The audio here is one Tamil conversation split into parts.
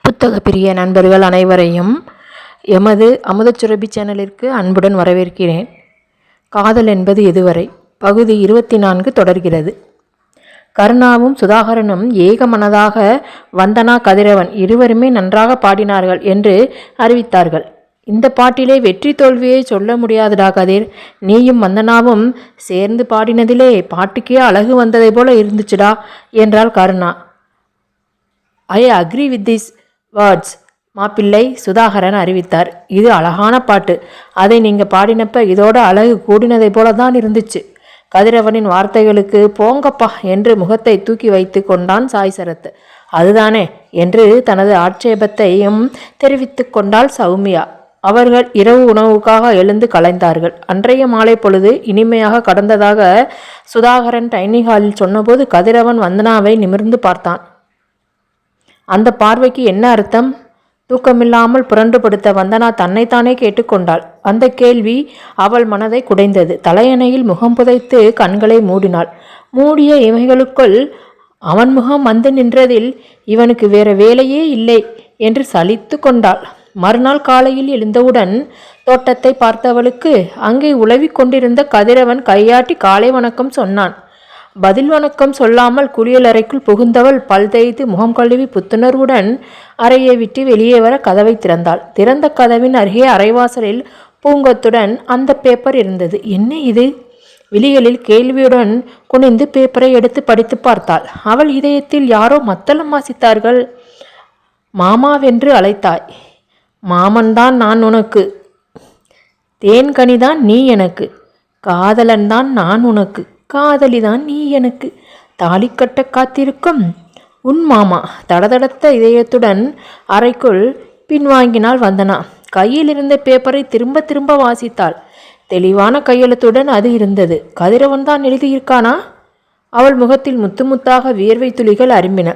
புத்தக பிரிய நண்பர்கள் அனைவரையும் எமது அமுதச்சுரபி சேனலிற்கு அன்புடன் வரவேற்கிறேன். காதல் என்பது எதுவரை பகுதி 24 தொடர்கிறது. கருணாவும் சுதாகரனும் ஏகமனதாக வந்தனா, கதிரவன் இருவருமே நன்றாக பாடினார்கள் என்று அறிவித்தார்கள். இந்த பாட்டிலே வெற்றி தோல்வியை சொல்ல முடியாதுடா கதிர், நீயும் வந்தனாவும் சேர்ந்து பாடினதிலே பாட்டுக்கே அழகு வந்ததை போல இருந்துச்சுடா என்றாள் Karuna. I agree with this words மாப்பிள்ளை, சுதாகரன் அறிவித்தார். இது அழகான பாட்டு, அதை நீங்கள் பாடினப்ப இதோட அழகு கூடினதை போல தான் இருந்துச்சு. கதிரவனின் வார்த்தைகளுக்கு போங்கப்பா என்று முகத்தை தூக்கி வைத்து கொண்டான் சாய் சரத். அதுதானே என்று தனது ஆட்சேபத்தையும் தெரிவித்து கொண்டாள் சௌமியா. அவர்கள் இரவு உணவுக்காக எழுந்து கலைந்தார்கள். அன்றைய மாலை பொழுது இனிமையாக கடந்ததாக சுதாகரன் டைனிங் ஹாலில் சொன்னபோது கதிரவன் வந்தனாவை நிமிர்ந்து பார்த்தான். அந்த பார்வைக்கு என்ன அர்த்தம்? தூக்கமில்லாமல் புரண்டு படுத்த வந்தனா தன்னைத்தானே கேட்டுக்கொண்டாள். அந்த கேள்வி அவள் மனதை குடைந்தது. தலையணையில் முகம் புதைத்து கண்களை மூடினாள். மூடிய இமைகளுக்குள் அவன் முகம் வந்து நின்றதில் இவனுக்கு வேற வேலையே இல்லை என்று சலித்து கொண்டாள். மறுநாள் காலையில் எழுந்தவுடன் தோட்டத்தை பார்த்தவளுக்கு அங்கே உலவி கொண்டிருந்த கதிரவன் கையாட்டி காலை வணக்கம் சொன்னான். பதில் வணக்கம் சொல்லாமல் குளியலறைக்குள் புகுந்தவள் பல் தேய்த்து முகம் கழுவி புத்துணர்வுடன் அறையை விட்டு வெளியே வர கதவை திறந்தாள். திறந்த கதவின் அருகே அரைவாசலில் பூங்கொத்துடன் அந்த பேப்பர் இருந்தது. என்ன இது? விழிகளில் கேள்வியுடன் குனிந்து பேப்பரை எடுத்து படித்து பார்த்தாள். அவள் இதயத்தில் யாரோ மத்தளம் வாசித்தார்கள். மாமாவென்று அழைத்தாய். மாமன்தான் நான் உனக்கு, தேன்கனிதான் நீ எனக்கு, காதலன்தான் நான் உனக்கு, காதலிதான் நீ எனக்கு, தாலி கட்ட காத்திருக்கும் உன் மாமா. தடதடத்த இதயத்துடன் அறைக்குள் பின்வாங்கினாள் வந்தனா. கையில் இருந்த பேப்பரை திரும்ப திரும்ப வாசித்தாள். தெளிவான கையெழுத்துடன் அது இருந்தது. கதிரவன் தான் எழுதியிருக்கானா? அவள் முகத்தில் முத்து முத்தாக வியர்வை துளிகள் அரும்பின.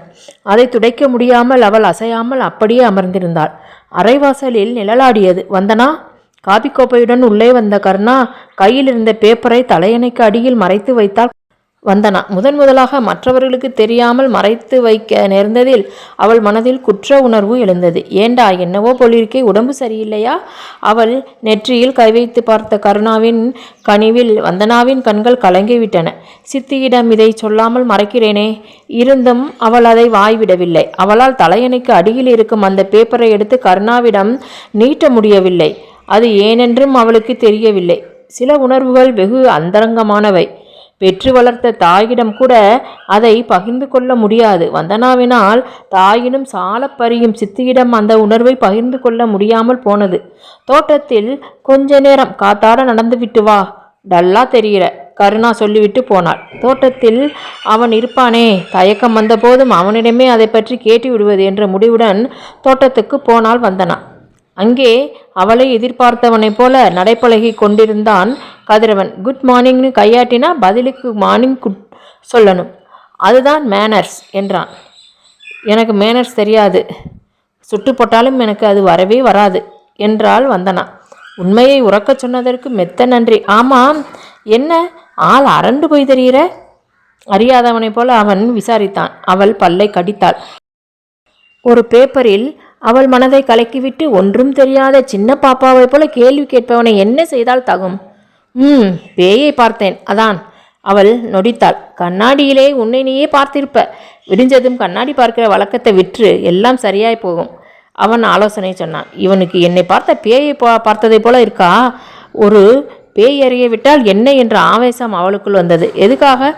அதை துடைக்க முடியாமல் அவள் அசையாமல் அப்படியே அமர்ந்திருந்தாள். அரைவாசலில் நிழலாடியது. வந்தனா. காபி கோப்பையுடன் உள்ளே வந்த கருணா கையில் இருந்த பேப்பரை தலையணைக்கு அடியில் மறைத்து வைத்தாள். வந்தனா முதலாக மற்றவர்களுக்கு தெரியாமல் மறைத்து வைக்க நேர்ந்ததில் அவள் மனதில் குற்ற உணர்வு எழுந்தது. ஏண்டா, என்னவோ போலிருக்கே, உடம்பு சரியில்லையா? அவள் நெற்றியில் கை வைத்து பார்த்த கருணாவின் கனிவில் வந்தனாவின் கண்கள் கலங்கிவிட்டன. சித்தியிடம் இதை சொல்லாமல் மறைக்கிறேனே, இருந்தும் அவள் அதை வாய்விடவில்லை. அவளால் தலையணைக்கு அடியில் இருக்கும் அந்த பேப்பரை எடுத்து கருணாவிடம் நீட்ட முடியவில்லை. அது ஏனென்றும் அவளுக்கு தெரியவில்லை. சில உணர்வுகள் வெகு அந்தரங்கமானவை. பெற்று வளர்த்த தாயிடம் கூட அதை பகிர்ந்து கொள்ள முடியாது. வந்தனாவினால் தாயினும் சால பறியும் சித்தியிடம் அந்த உணர்வை பகிர்ந்து கொள்ள முடியாமல் போனது. தோட்டத்தில் கொஞ்ச நேரம் காத்தாட நடந்துவிட்டு வா, டல்லா தெரிகிற, கருணா சொல்லிவிட்டு போனாள். தோட்டத்தில் அவன் இருப்பானே, தயக்கம் வந்த போதும் அவனிடமே அதை பற்றி கேட்டு விடுவது என்ற முடிவுடன் தோட்டத்துக்கு போனாள் வந்தனா. அங்கே அவளை எதிர்பார்த்தவனைப் போல நடைப்பழகி கொண்டிருந்தான் கதிரவன். குட் மார்னிங்னு கையாட்டினா பதிலுக்கு மார்னிங் சொல்லணும், அதுதான் மேனர்ஸ் என்றான். எனக்கு மேனர்ஸ் தெரியாது, சுட்டு போட்டாலும் எனக்கு அது வரவே வராது என்றாள் வந்தனா. உண்மையை உறக்கச் சொன்னதற்கு மெத்த நன்றி. ஆமாம், என்ன ஆள் அரண்டு போய் தெரிகிற? அறியாதவனைப் போல அவன் விசாரித்தான். அவள் பல்லை கடித்தாள். ஒரு பேப்பரில் அவள் மனதை கலக்கிவிட்டு ஒன்றும் தெரியாத சின்ன பாப்பாவை போல கேள்வி கேட்பவனை என்ன செய்தால் தகும்? பேயை பார்த்தேன், அதான். அவள் நொடித்தாள். கண்ணாடியிலே உன்னை நீயே பார்த்திருப்ப. விடிஞ்சதும் கண்ணாடி பார்க்கிற வழக்கத்தை விற்று எல்லாம் சரியாய் போகும். அவன் ஆலோசனை சொன்னான். இவனுக்கு என்னை பார்த்த பேயை பார்த்ததை போல இருக்கா? ஒரு பேய் அறிய விட்டால் என்ன என்ற ஆவேசம் அவளுக்குள் வந்தது. எதுக்காக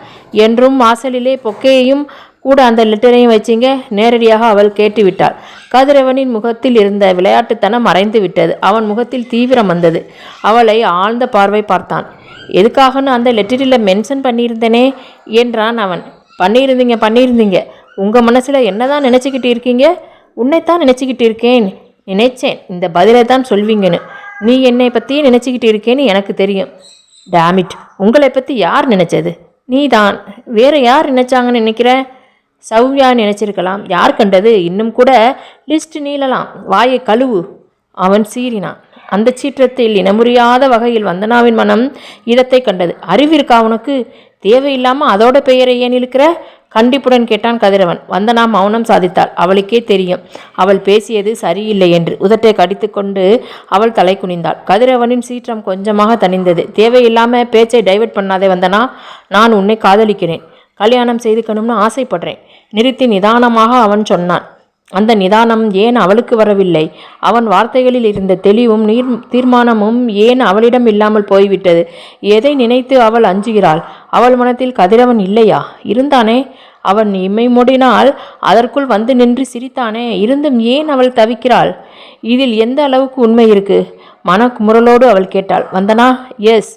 என்றும் வாசலிலே பொக்கையையும் கூட அந்த லெட்டரையும் வச்சிங்க, நேரடியாக அவள் கேட்டுவிட்டாள். கதிரவனின் முகத்தில் இருந்த விளையாட்டுத்தனம் மறைந்து விட்டது. அவன் முகத்தில் தீவிரம் வந்தது. அவளை ஆழ்ந்த பார்வை பார்த்தான். எதுக்காகன்னு அந்த லெட்டரில் மென்ஷன் பண்ணியிருந்தனே என்றான் அவன். பண்ணியிருந்தீங்க. உங்கள் மனசில் என்னதான் நினச்சிக்கிட்டு இருக்கீங்க? உன்னைத்தான் நினச்சிக்கிட்டு இருக்கேன். நினைச்சேன் இந்த பதிலை தான் சொல்வீங்கன்னு. நீ என்னை பற்றியே நினச்சிக்கிட்டு இருக்கேன்னு எனக்கு தெரியும். டேமிட், உங்களை பற்றி யார் நினச்சது? நீ தான். வேறு யார் நினச்சாங்கன்னு நினைக்கிற? சௌமியா நினைச்சிருக்கலாம். யார் கண்டது? இன்னும் கூட லிஸ்ட் நீளலாம். வாயை கழுவு. அவன் சீறினான். அந்த சீற்றத்தில் இனமுறியாத வகையில் வந்தனாவின் மனம் இடத்தை கண்டது. அறிவிருக்கா உனக்கு? தேவையில்லாமல் அதோட பெயரை ஏன் இழுக்கிற? கண்டிப்புடன் கேட்டான் கதிரவன். வந்தனா மௌனம் சாதித்தாள். அவளுக்கே தெரியும் அவள் பேசியது சரியில்லை என்று. உதட்டை கடித்து கொண்டு அவள் தலை குனிந்தாள். கதிரவனின் சீற்றம் கொஞ்சமாக தணிந்தது. தேவையில்லாம பேச்சை டைவர்ட் பண்ணாதே வந்தனா. நான் உன்னை காதலிக்கிறேன். கல்யாணம் செய்துக்கணும்னு ஆசைப்படுறேன். நிறுத்தி நிதானமாக அவன் சொன்னான். அந்த நிதானம் ஏன் அவளுக்கு வரவில்லை? அவன் வார்த்தைகளில் இருந்த தெளிவும் தீர்மானமும் ஏன் அவளிடம் இல்லாமல் போய்விட்டது? எதை நினைத்து அவள் அஞ்சுகிறாள்? அவள் மனத்தில் கதிரவன் இல்லையா? இருந்தானே. அவன் இமை மூடினால் அதற்குள் வந்து நின்று சிரித்தானே. இருந்தும் ஏன் அவள் தவிக்கிறாள்? இதில் எந்த அளவுக்கு உண்மை இருக்கு? மனக்குமுறலோடு அவள் கேட்டாள். வந்தனா, எஸ்.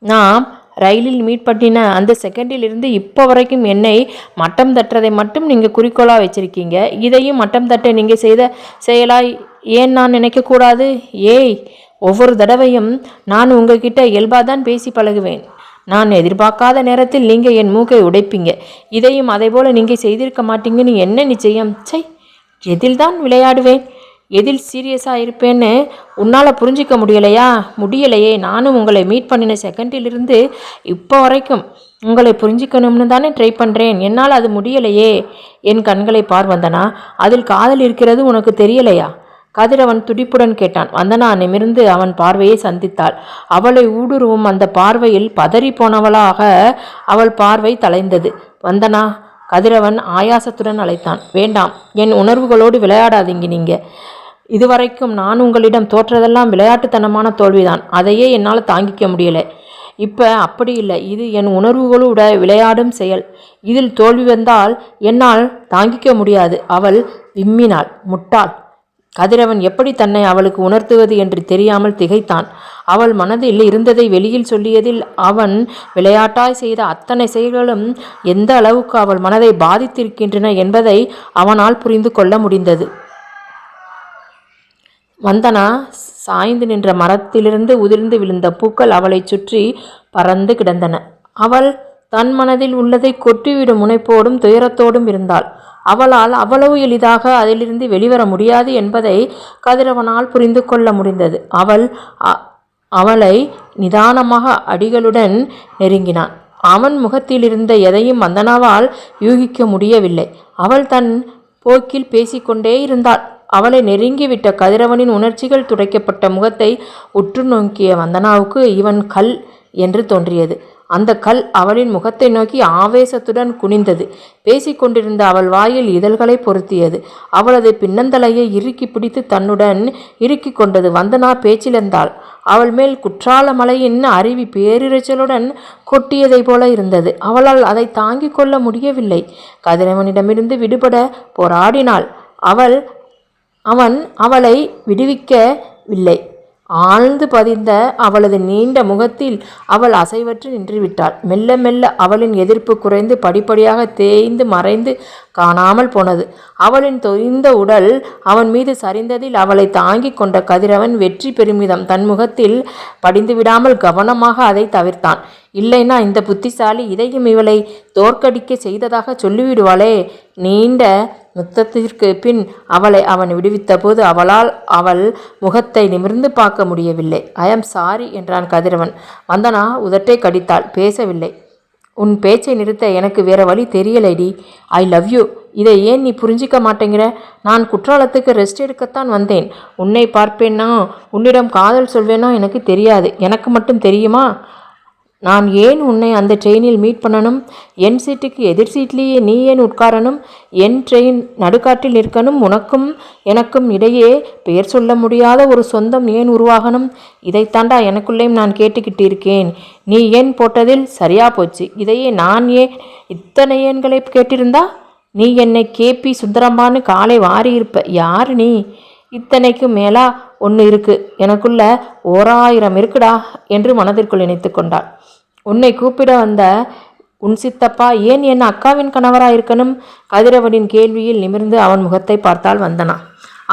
நாம் ரயிலில் மீட் பண்ணின அந்த செகண்டில் இருந்து இப்போ வரைக்கும் என்னை மட்டம் தட்டுறதை மட்டும் நீங்கள் குறிக்கோளாக வச்சுருக்கீங்க. இதையும் மட்டம் தட்ட நீங்கள் செய்த செயலாய் ஏன் நான் நினைக்கக்கூடாது? ஏய், ஒவ்வொரு தடவையும் நான் உங்ககிட்ட இயல்பாக தான் பேசி பழகுவேன். நான் எதிர்பார்க்காத நேரத்தில் நீங்கள் என் மூக்கை உடைப்பீங்க. இதையும் அதை போல் நீங்கள் செய்திருக்க மாட்டீங்கன்னு என்ன நிச்சயம்? சை, எதில் தான் விளையாடுவேன், எதில் சீரியஸாக இருப்பேன்னு உன்னால் புரிஞ்சிக்க முடியலையே. நானும் உங்களை மீட் பண்ணின செகண்டிலிருந்து இப்போ வரைக்கும் உங்களை புரிஞ்சிக்கணும்னு தானே ட்ரை பண்ணுறேன். என்னால் அது முடியலையே. என் கண்களை பார் வந்தனா. அதில் காதல் இருக்கிறது உனக்கு தெரியலையா? கதிரவன் துடிப்புடன் கேட்டான். வந்தனா நிமிர்ந்து அவன் பார்வையை சந்தித்தாள். அவளை ஊடுருவும் அந்த பார்வையில் பதறி போனவளாக அவள் பார்வை தலைந்தது. வந்தனா, கதிரவன் ஆயாசத்துடன் அழைத்தான். வேண்டாம், என் உணர்வுகளோடு விளையாடாதீங்க. நீங்கள் இதுவரைக்கும் நான் உங்களிடம் தோற்றதெல்லாம் விளையாட்டுத்தனமான தோல்விதான். அதையே என்னால் தாங்கிக்க முடியலை. இப்போ அப்படி இல்லை. இது என் உணர்வுகளோட விளையாடும் செயல். இதில் தோல்வி வந்தால் என்னால் தாங்கிக்க முடியாது. அவள் விம்மினாள். முட்டாள். கதிரவன் எப்படி தன்னை அவளுக்கு உணர்த்துவது என்று தெரியாமல் திகைத்தான். அவள் மனதில் இருந்ததை வெளியில் சொல்லியதில் அவன் விளையாட்டாய் செய்த அத்தனை செயல்களும் எந்த அளவுக்கு அவள் மனதை பாதித்திருக்கின்றன என்பதை அவனால் புரிந்து கொள்ள முடிந்தது. வந்தனா சாய்ந்து நின்ற மரத்திலிருந்து உதிர்ந்து விழுந்த பூக்கள் அவளை சுற்றி பறந்து கிடந்தன. அவள் தன் மனதில் உள்ளதை கொட்டிவிடும் முனைப்போடும் துயரத்தோடும் இருந்தாள். அவளால் அவ்வளவு எளிதாக அதிலிருந்து வெளிவர முடியாது என்பதை கதிரவனால் புரிந்து கொள்ள முடிந்தது. அவளை நிதானமாக அடிகளுடன் நெருங்கினான். அவன் முகத்தில் இருந்த எதையும் வந்தனாவால் யூகிக்க முடியவில்லை. அவள் தன் போக்கில் பேசிக்கொண்டே இருந்தாள். அவளை நெருங்கிவிட்ட கதிரவனின் உணர்ச்சிகள் துடைக்கப்பட்ட முகத்தை உற்று நோக்கிய வந்தனாவுக்கு இவன் கல் என்று தோன்றியது. அந்த கல் அவளின் முகத்தை நோக்கி ஆவேசத்துடன் குனிந்தது. பேசிக்கொண்டிருந்த அவள் வாயில் இதழ்களை பொருத்தியது. அவளது பின்னந்தலையை இறுக்கி பிடித்து தன்னுடன் இறுக்கி கொண்டது. வந்தனா பேச்சிழந்தாள். அவள் மேல் குற்றால மலையின் அருவி பேரிரைச்சலுடன் கொட்டியதை போல இருந்தது. அவளால் அதை தாங்கிக் கொள்ள முடியவில்லை. கதிரவனிடமிருந்து விடுபட போராடினாள். அவன் அவளை விடுவிக்கவில்லை. ஆழ்ந்து பதிந்த அவளது நீண்ட முகத்தில் அவள் அசைவற்று நின்றுவிட்டாள். மெல்ல மெல்ல அவளின் எதிர்ப்பு குறைந்து படிப்படியாக தேய்ந்து மறைந்து காணாமல் போனது. அவளின் தொய்ந்த உடல் அவன் மீது சரிந்ததில் அவளை தாங்கி கொண்ட கதிரவன் வெற்றி பெருமிதம் தன் முகத்தில் படிந்து விடாமல் கவனமாக அதை தவிர்த்தான். இல்லைன்னா இந்த புத்திசாலி இதையும் இவளை தோற்கடிக்க செய்ததாக சொல்லிவிடுவாளே. நீண்ட முத்தத்திற்கு பின் அவளை அவன் விடுவித்த போது அவள் முகத்தை நிமிர்ந்து பார்க்க முடியவில்லை. ஐ ஆம் சாரி என்றான் கதிரவன். வந்தனா உதட்டை கடித்தாள். பேசவில்லை. உன் பேச்சை நிறுத்த எனக்கு வேற வழி தெரியலைடி. I love you. இதை ஏன் நீ புரிஞ்சிக்க மாட்டேங்கிற? நான் குற்றாலத்துக்கு ரெஸ்ட் எடுக்கத்தான் வந்தேன். உன்னை பார்ப்பேன்னா உன்னிடம் காதல் சொல்வேனோ எனக்கு தெரியாது. எனக்கு மட்டும் தெரியுமா? நான் ஏன் உன்னை அந்த ட்ரெயினில் மீட் பண்ணணும்? என் சீட்டுக்கு எதிர் சீட்லேயே நீ ஏன் உட்காரணும்? என் ட்ரெயின் நடுக்காட்டில் நிற்கணும்? உனக்கும் எனக்கும் இடையே பெயர் சொல்ல முடியாத ஒரு சொந்தம் ஏன் உருவாகணும்? இதைத்தாண்டா எனக்குள்ளேயும் நான் கேட்டுக்கிட்டு இருக்கேன். நீ ஏன் போட்டதில் சரியா போச்சு. இதையே நான் ஏன் இத்தனை ஏன்களை கேட்டிருந்தா நீ என்னை கேபி சுந்தரம்பான்னு காலை வாரி இருப்ப. யார் நீ? இத்தனைக்கு மேலா ஒன்று இருக்கு எனக்குள்ள, 1000 இருக்குடா என்று மனதிற்குள் நினைத்து கொண்டாள். உன்னை கூப்பிட வந்த உன் சித்தப்பா ஏன் என் அக்காவின் கணவராக இருக்கணும்? கதிரவனின் கேள்வியில் நிமிர்ந்து அவன் முகத்தை பார்த்தாள் வந்தனா.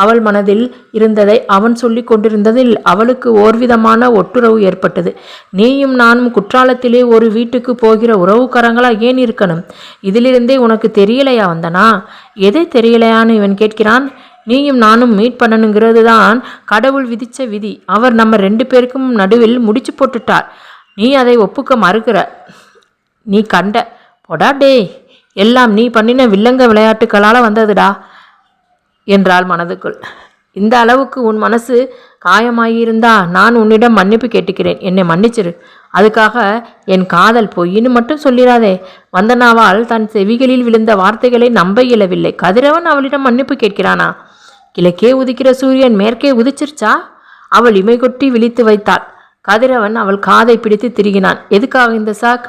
அவள் மனதில் இருந்ததை அவன் சொல்லி கொண்டிருந்ததில் அவளுக்கு ஓர்விதமான ஒட்டுறவு ஏற்பட்டது. நீயும் நானும் குற்றாலத்திலே ஒரு வீட்டுக்கு போகிற உறவுக்காரங்களா ஏன் இருக்கணும்? இதிலிருந்தே உனக்கு தெரியலையா வந்தனா? எதை தெரியலையான்னு இவன் கேட்கிறான். நீயும் நானும் மீட் பண்ணணுங்கிறது தான் கடவுள் விதித்த விதி. அவர் நம்ம 2 பேருக்கும் நடுவில் முடிச்சு போட்டுட்டார். நீ அதை ஒப்புக்க மறுக்கிற. நீ கண்ட பொடா டே. எல்லாம் நீ பண்ணின வில்லங்க விளையாட்டுக்களால் வந்ததுடா என்றாள் மனதுக்குள். இந்த அளவுக்கு உன் மனசு காயமாயிருந்தா நான் உன்னிடம் மன்னிப்பு கேட்டுக்கிறேன். என்னை மன்னிச்சிரு. அதுக்காக என் காதல் பொய்ன்னு மட்டும் சொல்லிடாதே. வந்தனாவால் தன் செவிகளில் விழுந்த வார்த்தைகளை நம்ப இயலவில்லை. கதிரவன் அவளிடம் மன்னிப்பு கேட்கிறானா? கிழக்கே உதிக்கிற சூரியன் மேற்கே உதிச்சிருச்சா? அவள் இமை கொட்டி விழித்து வைத்தாள். கதிரவன் அவள் காதை பிடித்து திருகினான். எதுக்காக இந்த சாக்?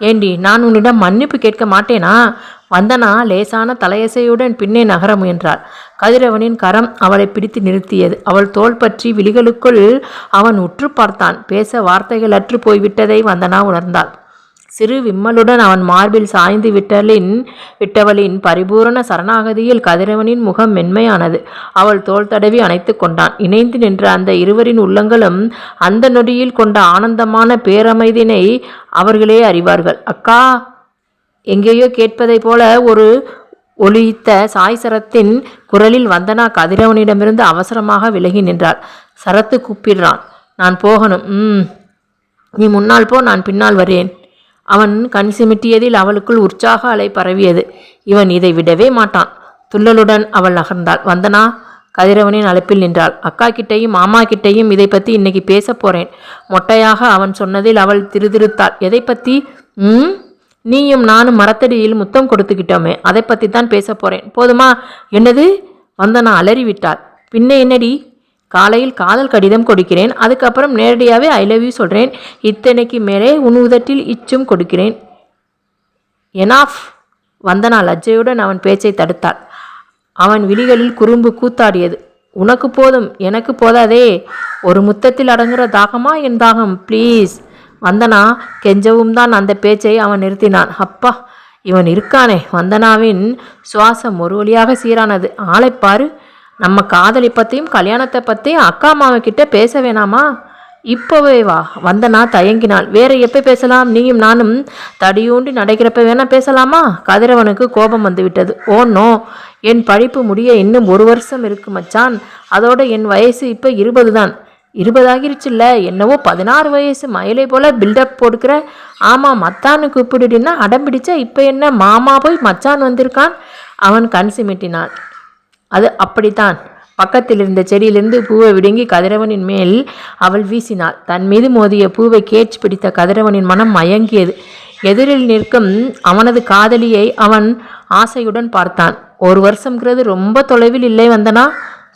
ஏண்டி, நான் உன்னிடம் மன்னிப்பு கேட்க மாட்டேனா? வந்தனா லேசான தலையசையுடன் பின்னே நகர முயன்றாள். கதிரவனின் கரம் அவளை பிடித்து நிறுத்தியது. அவள் தோள் பற்றி விழிகளுக்குள் அவன் உற்று பார்த்தான். பேச வார்த்தைகள் அற்று போய்விட்டதை வந்தனா உணர்ந்தாள். சிறு விம்மலுடன் அவன் மார்பில் சாய்ந்து விட்டவளின் பரிபூரண சரணாகதியில் கதிரவனின் முகம் மென்மையானது. அவள் தோள் தடவி அணைத்து கொண்டான். இணைந்து நின்ற அந்த இருவரின் உள்ளங்களும் அந்த நொடியில் கொண்ட ஆனந்தமான பேரமைதினை அவர்களே அறிவார்கள். அக்கா, எங்கேயோ கேட்பதை போல ஒரு ஒலித்த சாய் சரத்தின் குரலில் வந்தனா கதிரவனிடமிருந்து அவசரமாக விலகி நின்றாள். சரத்து கூப்பிடுறான். நான் போகணும். நீ முன்னால் போ, நான் பின்னால் வரேன். அவன் கண் சிமிட்டியதில் அவளுக்குள் உற்சாக அலை பரவியது. இவன் இதை விடவே மாட்டான். துள்ளலுடன் அவள் நகர்ந்தாள். வந்தனா கதிரவனின் அழைப்பில் நின்றாள். அக்கா கிட்டையும் மாமா கிட்டையும் இதை பற்றி இன்னைக்கு பேச போறேன். மொட்டையாக அவன் சொன்னதில் அவள் திருதிருத்தாள். எதை பற்றி? நீயும் நானும் மரத்தடியில் முத்தம் கொடுத்துக்கிட்டோமே, அதை பற்றி தான் பேச போறேன். போதுமா? என்னது? வந்தனா அலறிவிட்டாள். பின்ன என்னடி? காலையில் காதல் கடிதம் கொடுக்கிறேன். அதுக்கப்புறம் நேரடியாகவே ஐ லவ் யூ சொல்கிறேன். இத்தனைக்கு மேலே உன் உதட்டில் இச்சும் கொடுக்கிறேன். எனாஃப். வந்தனா லஜ்ஜையுடன் அவன் பேச்சை தடுத்தாள். அவன் விழிகளில் குறும்பு கூத்தாடியது. உனக்கு போதும், எனக்கு போதாதே. ஒரு முத்தத்தில் அடங்குற தாகமா என் தாகம்? ப்ளீஸ். வந்தனா கெஞ்சவும் தான் அந்த பேச்சை அவன் நிறுத்தினான். அப்பா, இவன் இருக்கானே. வந்தனாவின் சுவாசம் ஒரு வழியாக சீரானது. ஆளைப்பாரு. நம்ம காதலி பற்றியும் கல்யாணத்தை பற்றியும் அக்கா மாமா கிட்ட பேச வேணாமா? இப்போவே வா. வந்தனா தயங்கினாள். வேற எப்போ பேசலாம்? நீயும் நானும் தடியூண்டி நடக்கிறப்ப வேணா பேசலாமா? கதிரவனுக்கு கோபம் வந்துவிட்டது. ஓ நோ, என் படிப்பு முடிய இன்னும் 1 வருஷம் இருக்கு மச்சான். அதோட என் வயசு இப்போ 20 தான். 20 ஆகிருச்சுல்ல. என்னவோ 16 வயசு மயிலை போல பில்டப் போடுக்கிற. ஆமாம், மத்தான்னு கூப்பிடுடின்னா அடம்பிடிச்சா இப்போ என்ன மாமா போய் மச்சான் வந்திருக்கான்? அவன் கண் சிமிட்டினான். அது அப்படித்தான். பக்கத்தில் இருந்த செடியிலிருந்து பூவை விடுங்கி கதிரவனின் மேல் அவள் வீசினாள். தன் மீது மோதிய பூவை கேட்ச் பிடித்த கதிரவனின் மனம் மயங்கியது. எதிரில் நிற்கும் அவனது காதலியை அவன் ஆசையுடன் பார்த்தான். 1 வருஷம்ங்கிறது ரொம்ப தொலைவில் இல்லை வந்தனா.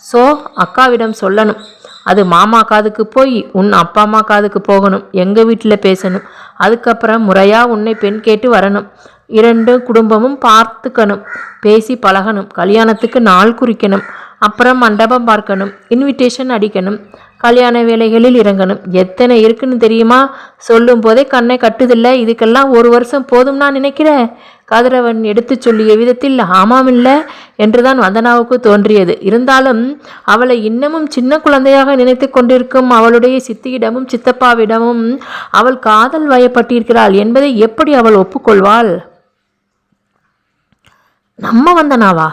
ஸோ அக்காவிடம் சொல்லணும். அது மாமா காதுக்கு போய் உன் அப்பா அம்மா காதுக்கு போகணும். எங்கள் வீட்டில் பேசணும். அதுக்கப்புறம் முறையாக உன்னை பெண் கேட்டு வரணும். 2 குடும்பமும் பார்த்துக்கணும். பேசி பழகணும். கல்யாணத்துக்கு நாள் குறிக்கணும். அப்புறம் மண்டபம் பார்க்கணும். இன்விடேஷன் அடிக்கணும். கல்யாண வேலைகளில் இறங்கணும். எத்தனை இருக்குன்னு தெரியுமா? சொல்லும் போதே கண்ணை கட்டுதில்லை. இதுக்கெல்லாம் 1 வருஷம் போதும் நான் நினைக்கிறேன். கதிரவன் எடுத்து சொல்லிய விதத்தில் ஆமாமில்லை என்றுதான் வந்தனாவுக்கு தோன்றியது. இருந்தாலும் அவளை இன்னமும் சின்ன குழந்தையாக நினைத்து கொண்டிருக்கும் அவளுடைய சித்தியிடமும் சித்தப்பாவிடமும் அவள் காதல் வயப்பட்டிருக்கிறாள் என்பதை எப்படி அவள் ஒப்புக்கொள்வாள்? நம்ம வந்தனாவா?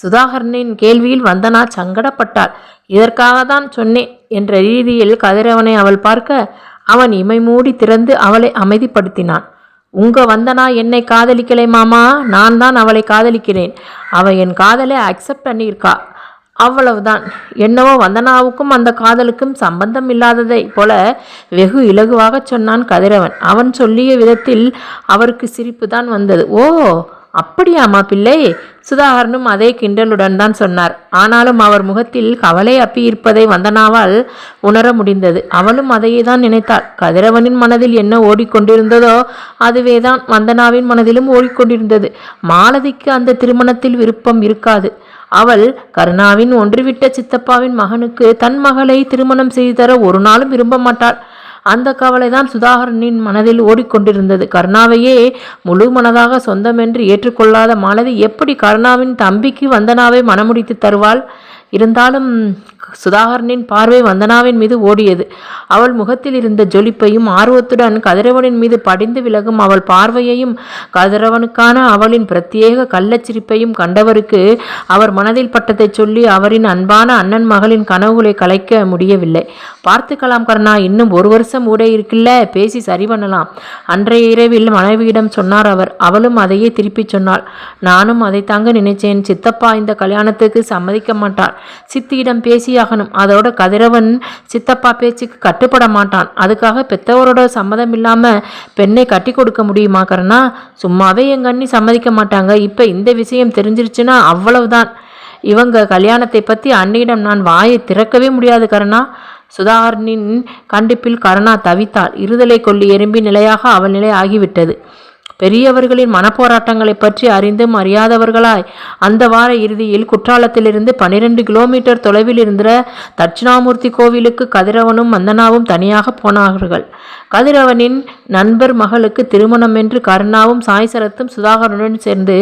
சுதாகரனின் கேள்வியில் வந்தனா சங்கடப்பட்டாள். இதற்காக தான் சொன்னேன் என்ற ரீதியில் கதிரவனை அவள் பார்க்க அவன் இமை மூடி திறந்து அவளை அமைதிப்படுத்தினான். உங்க வந்தனா என்னை காதலிக்கலை மாமா, நான் தான் அவளை காதலிக்கிறேன். அவள் என் காதலை அக்செப்ட் பண்ணியிருக்கா, அவ்வளவுதான். என்னவோ வந்தனாவுக்கும் அந்த காதலுக்கும் சம்பந்தம் இல்லாததை போல வெகு இலகுவாக சொன்னான் கதிரவன். அவன் சொல்லிய விதத்தில் அவருக்கு சிரிப்பு தான் வந்தது. ஓ அப்படியாமா பிள்ளை? சுதாகரனும் அதே கிண்டலுடன் தான் சொன்னார். ஆனாலும் அவர் முகத்தில் கவலை அப்பியிருப்பதை வந்தனாவால் உணர முடிந்தது. அவளும் அதையே தான் நினைத்தாள். கதிரவனின் மனதில் என்ன ஓடிக்கொண்டிருந்ததோ அதுவே தான் வந்தனாவின் மனதிலும் ஓடிக்கொண்டிருந்தது. மாலதிக்கு அந்த திருமணத்தில் விருப்பம் இருக்காது. அவள் கருணாவின் ஒன்றுவிட்ட சித்தப்பாவின் மகனுக்கு தன் மகளை திருமணம் செய்து தர ஒரு நாளும் விரும்ப மாட்டாள். அந்த கவலை தான் சுதாகரனின் மனதில் ஓடிக்கொண்டிருந்தது. கருணாவையே முழு மனதாக சொந்தமென்று ஏற்றுக்கொள்ளாத மாலதி எப்படி கருணாவின் தம்பிக்கு வந்தனாவை மனமுடித்து தருவாள்? இருந்தாலும் சுதாகரனின் பார்வை வந்தனாவின் மீது ஓடியது. அவள் முகத்தில் இருந்த ஜொலிப்பையும் ஆர்வத்துடன் கதிரவனின் மீது படிந்து விலகும் அவள் பார்வையையும் கதிரவனுக்கான அவளின் பிரத்யேக கள்ளச்சிரிப்பையும் கண்டவருக்கு அவர் மனதில் பட்டதை சொல்லி அவரின் அன்பான அண்ணன் மகளின் கனவுகளை கலைக்க முடியவில்லை. பார்த்துக்கலாம் கர்ணா, இன்னும் 1 வருஷம் ஊடே இருக்குல்ல, பேசி சரி பண்ணலாம். அன்றைய இரவில் மனைவியிடம் சொன்னார் அவர். அவளும் அதையே திருப்பி சொன்னாள். நானும் அதை தாங்க நினைச்சேன். சித்தப்பா இந்த கல்யாணத்துக்கு சம்மதிக்க மாட்டார். சித்தியிடம் பேசியாகணும். அதோட கதிரவன் சித்தப்பா பேச்சுக்கு கட்டுப்பட மாட்டான். அதுக்காக பெத்தவரோட சம்மதம் இல்லாம பெண்ணை கட்டி கொடுக்க முடியுமா கர்ணா? சும்மாவே எங்க அண்ணி சம்மதிக்க மாட்டாங்க. இப்ப இந்த விஷயம் தெரிஞ்சிருச்சுன்னா அவ்வளவுதான். இவங்க கல்யாணத்தை பத்தி அண்ணியிடம் நான் வாயை திறக்கவே முடியாது கர்ணா. சுதாகரனின் கண்டிப்பில் கருணா தவித்தாள். இருதலை கொல்லி எறும்பி நிலையாக அவள் நிலை ஆகிவிட்டது. பெரியவர்களின் மனப்போராட்டங்களை பற்றி அறிந்தும் அறியாதவர்களாய் அந்த வார இறுதியில் குற்றாலத்திலிருந்து 12 கிலோமீட்டர் தொலைவில் இருந்த தட்சிணாமூர்த்தி கோவிலுக்கு கதிரவனும் வந்தனாவும் தனியாக போனார்கள். கதிரவனின் நண்பர் மகளுக்கு திருமணம் என்று கருணாவும் சாய்சரத்தும் சுதாகரனுடன் சேர்ந்து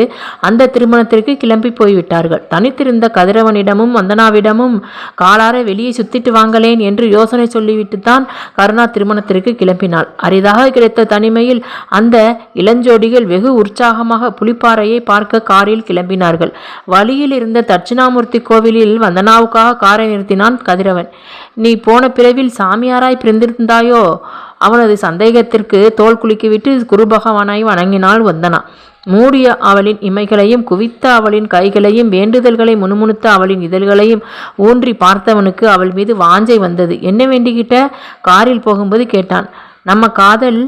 அந்த திருமணத்திற்கு கிளம்பி போய்விட்டார்கள். தனித்திருந்த கதிரவனிடமும் வந்தனாவிடமும் காலார வெளியே சுத்திட்டு வாங்கலேன் என்று யோசனை சொல்லிவிட்டு தான் கருணா திருமணத்திற்கு கிளம்பினாள். அரிதாக கிடைத்த தனிமையில் அந்த இளஞ்சோடிகள் வெகு உற்சாகமாக புலிப்பாறையை பார்க்க காரில் கிளம்பினார்கள். வழியில் இருந்த தட்சிணாமூர்த்தி கோவிலில் வந்தனாவுக்காக காரை நிறுத்தினான் கதிரவன். நீ போன பிறவில் சாமியாராய் பிறந்திருந்தாயோ? அவனது சந்தேகத்திற்கு தோல் குலுக்கிவிட்டு குரு பகவானாய் வணங்கினாள் வந்தனா. மூடிய அவளின் இமைகளையும் குவித்த அவளின் கைகளையும் வேண்டுதல்களை முணுமுணுத்த அவளின் இதழ்களையும் ஊன்றி பார்த்தவனுக்கு அவள் மீது வாஞ்சை வந்தது. என்ன வேண்டிக்கிட்ட? காரில் போகும்போது கேட்டான். நம்ம காதல்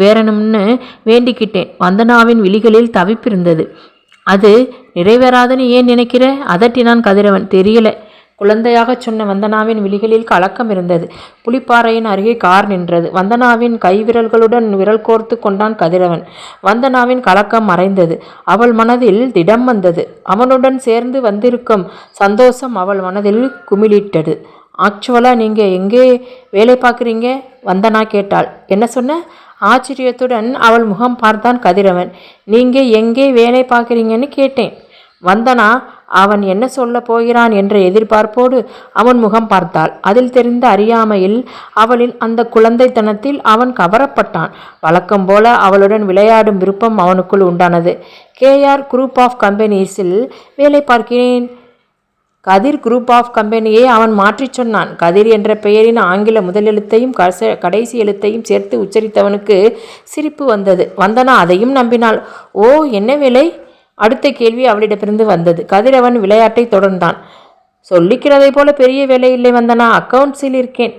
வேறணும்னு வேண்டிக்கிட்டேன். வந்தனாவின் விழிகளில் தவிப்பிருந்தது. அது நிறைவேறாதுன்னு ஏன் நினைக்கிற? அதட்டினான் கதிரவன். தெரியல. குழந்தையாக சொன்ன வந்தனாவின் விழிகளில் கலக்கம் இருந்தது. புலிப்பாறையின் அருகே கார் நின்றது. வந்தனாவின் கைவிரல்களுடன் விரல் கோர்த்து கொண்டான் கதிரவன். வந்தனாவின் கலக்கம் மறைந்தது. அவள் மனதில் திடம் வந்தது. அவனுடன் சேர்ந்து வந்திருக்கும் சந்தோஷம் அவள் மனதில் குமிழிட்டது. ஆக்சுவலா நீங்க எங்கே வேலை பார்க்குறீங்க? வந்தனா கேட்டாள். என்ன சொன்ன? ஆச்சரியத்துடன் அவள் முகம் பார்த்தான் கதிரவன். நீங்க எங்கே வேலை பார்க்குறீங்கன்னு கேட்டேன். வந்தனா அவன் என்ன சொல்ல போகிறான் என்ற எதிர்பார்ப்போடு அவன் முகம் பார்த்தாள். அதில் தெரிந்த அறியாமையில் அவளின் அந்த குழந்தைத்தனத்தில் அவன் கவரப்பட்டான். வழக்கம் போல அவளுடன் விளையாடும் விருப்பம் அவனுக்குள் உண்டானது. கேஆர் குரூப் ஆஃப் கம்பெனிஸில் வேலை பார்க்கிறேன். கதிர் குரூப் ஆஃப் கம்பெனியை அவன் மாற்றி சொன்னான். கதிர் என்ற பெயரின் ஆங்கில முதலெழுத்தையும் கடைசி எழுத்தையும் சேர்த்து உச்சரித்தவனுக்கு சிரிப்பு வந்தது. வந்தனா அதையும் நம்பினாள். ஓ, என்ன வேலை? அடுத்த கேள்வி அவளிடமிருந்து வந்தது. கதிரவன் விளையாட்டை தொடர்ந்தான். சொல்லிக்கிறதை போல பெரிய வேலை இல்லை வந்தனா. அக்கவுண்ட்ஸில் இருக்கேன்.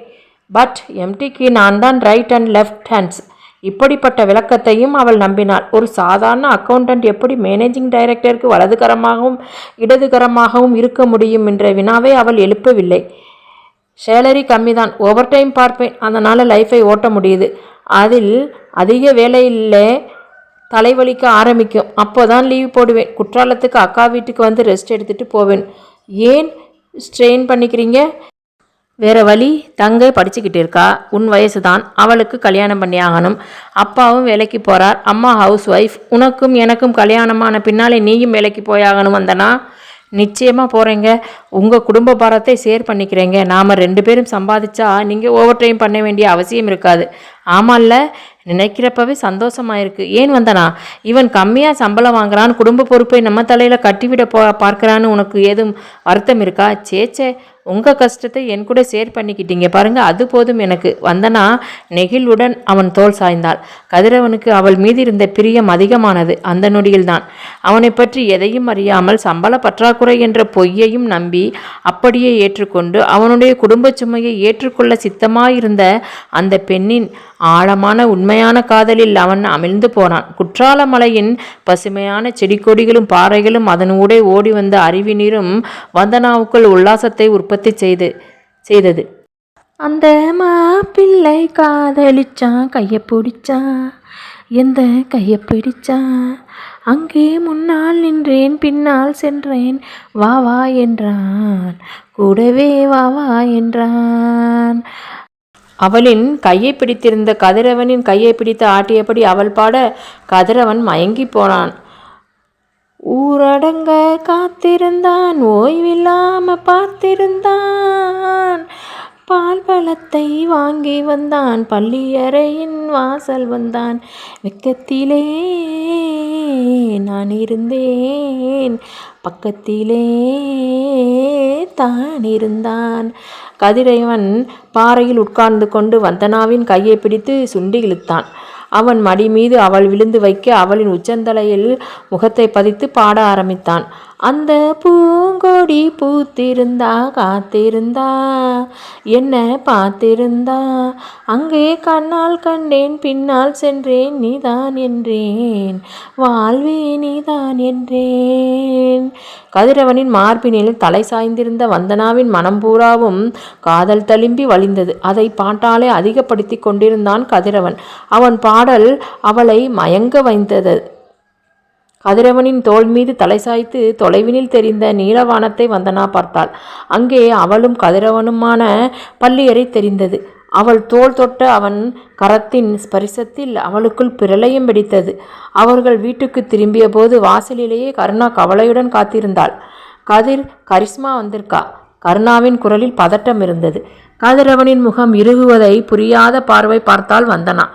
பட் எம்டிக்கு நான் தான் ரைட் அண்ட் லெஃப்ட் ஹேண்ட்ஸ். இப்படிப்பட்ட விளக்கத்தையும் அவள் நம்பினாள். ஒரு சாதாரண அக்கவுண்டன்ட் எப்படி மேனேஜிங் டைரக்டருக்கு வலதுகரமாகவும் இடதுகரமாகவும் இருக்க முடியும் என்ற வினாவை அவள் எழுப்பவில்லை. சேலரி கம்மி தான். ஓவர் டைம் பார்ப்பேன். அதனால் லைஃபை ஓட்ட முடியுது. அதில் அதிக வேலையில்லை. தலைவலிக்க ஆரம்பிக்கும். அப்போ தான் லீவ் போடுவேன். குற்றாலத்துக்கு அக்கா வீட்டுக்கு வந்து ரெஸ்ட் எடுத்துகிட்டு போவேன். ஏன் ஸ்ட்ரெயின் பண்ணிக்கிறீங்க? வேறு வழி. தங்கை படிச்சுக்கிட்டு இருக்கா. உன் வயசு தான். அவளுக்கு கல்யாணம் பண்ணி ஆகணும். அப்பாவும் வேலைக்கு போகிறார். அம்மா ஹவுஸ் ஒய்ஃப். உனக்கும் எனக்கும் கல்யாணமான பின்னாலே நீயும் வேலைக்கு போயாகணும் வந்தனா. நிச்சயமாக போகிறேங்க. உங்கள் குடும்ப பாரத்தை ஷேர் பண்ணிக்கிறேங்க. நாம் 2 பேரும் சம்பாதிச்சா நீங்கள் ஓவர் டைம் பண்ண வேண்டிய அவசியம் இருக்காது. ஆமாம்ல, நினைக்கிறப்பவே சந்தோஷமாயிருக்கு. ஏன் வந்தனா? இவன் கம்மியாக சம்பளம் வாங்குறான். குடும்ப பொறுப்பை நம்ம தலையில் கட்டிவிட பார்க்குறான்னு உனக்கு ஏதும் வருத்தம் இருக்கா? சேச்சே, உங்கள் கஷ்டத்தை என் கூட ஷேர் பண்ணிக்கிட்டீங்க பாருங்கள், அது போதும் எனக்கு. வந்தனா நெகிழ்வுடன் அவன் தோள் சாய்ந்தாள். கதிரவனுக்கு அவள் மீது இருந்த பிரியம் அதிகமானது அந்த நொடியில்தான். அவனை பற்றி எதையும் அறியாமல் சம்பள பற்றாக்குறை என்ற பொய்யையும் நம்பி அப்படியே ஏற்றுக்கொண்டு அவனுடைய குடும்ப சுமையை ஏற்றுக்கொள்ள சித்தமாயிருந்த அந்த பெண்ணின் ஆழமான உண்மையான காதலில் அவன் அமிழ்ந்து போனான். குற்றாலமலையின் பசுமையான செடி கொடிகளும் பாறைகளும் அதன் ஊடே ஓடி வந்த அருவி நீரும் வந்தனாவுக்குள் உல்லாசத்தை உற்பத்தி செய்தது. அந்த மாப்பிள்ளை காதலிச்சான், கையை பிடிச்சான், எந்த கையை பிடிச்சான், அங்கே முன்னால் நின்றேன், பின்னால் சென்றேன், வா வா என்றான், கூடவே வா வா என்றான். அவளின் கையை பிடித்திருந்த கதிரவனின் கையை பிடித்து ஆட்டியபடி அவள் பாட கதிரவன் மயங்கி போனான். ஊரடங்க காத்திருந்தான், ஓய்வில்லாம பார்த்திருந்தான். பால் பழத்தை வாங்கி வந்தான், பள்ளியறையின் வாசல் வந்தான். வெக்கத்திலே நான் இருந்தேன், பக்கத்திலே தான் இருந்தான். கதிரவன் பாறையில் உட்கார்ந்து கொண்டு வந்தனாவின் கையை பிடித்து சுண்டி இழுத்தான். அவன் மடி மீது அவள் விழுந்து வைக்க அவளின் உச்சந்தலையில் முகத்தை பதித்து பாட ஆரம்பித்தான். அந்த பூங்கொடி பூத்திருந்தா, காத்திருந்தா, என்ன பார்த்திருந்தா, அங்கே கண்ணால் கண்டேன், பின்னால் சென்றேன், நீதான் என்றேன், வாழ்வே நீதான் என்றேன். கதிரவனின் மார்பினில் தலை சாய்ந்திருந்த வந்தனாவின் மனம் பூராவும் காதல் தழும்பி வழிந்தது. அதை பாட்டாலே அதிகப்படுத்தி கொண்டிருந்தான் கதிரவன். அவன் பாடல் அவளை மயங்க வைத்தது. கதிரவனின் தோள் மீது தலை சாய்த்து தொலைவினில் தெரிந்த நீலவானத்தை வந்தனா பார்த்தாள். அங்கே அவளும் கதிரவனுமான பள்ளியறை தெரிந்தது. அவள் தோள் தொட்ட அவன் கரத்தின் ஸ்பரிசத்தில் அவளுக்குள் பிரளயம் வெடித்தது. அவர்கள் வீட்டுக்கு திரும்பிய போது வாசலிலேயே கருணா கவலையுடன் காத்திருந்தாள். கரிஷ்மா வந்திருக்கா? கருணாவின் குரலில் பதட்டம் இருந்தது. கதிரவனின் முகம் இறுகுவதை புரியாத பார்வை பார்த்தாள் வந்தனா.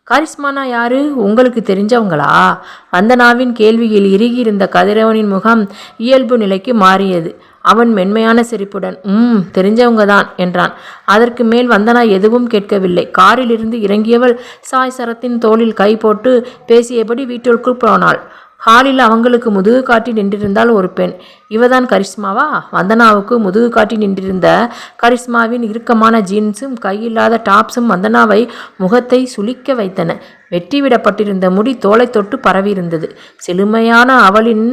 கரிஷ்மானா யாரு? உங்களுக்கு தெரிஞ்சவங்களா? வந்தனாவின் கேள்வியில் இறுகியிருந்த கதிரவனின் முகம் இயல்பு நிலைக்கு மாறியது. அவன் மென்மையான சிரிப்புடன் தெரிஞ்சவங்க தான் என்றான். அதற்கு மேல் வந்தனா எதுவும் கேட்கவில்லை. காரிலிருந்து இறங்கியவள் சாய் சரத்தின் தோளில் கை போட்டு பேசியபடி வீட்டிற்குள் போனாள். ஹாலில் அவங்களுக்கு முதுகு காட்டி நின்றிருந்தால் ஒரு பெண். இவதான் கரிஷ்மாவா? வந்தனாவுக்கு முதுகு காட்டி நின்றிருந்த கரிஷ்மாவின் இறுக்கமான ஜீன்ஸும் கையில்லாத டாப்ஸும் வந்தனாவை முகத்தை சுளிக்க வைத்தன. வெட்டிவிடப்பட்டிருந்த முடி தோலை தொட்டு பரவியிருந்தது. செழுமையான அவளின்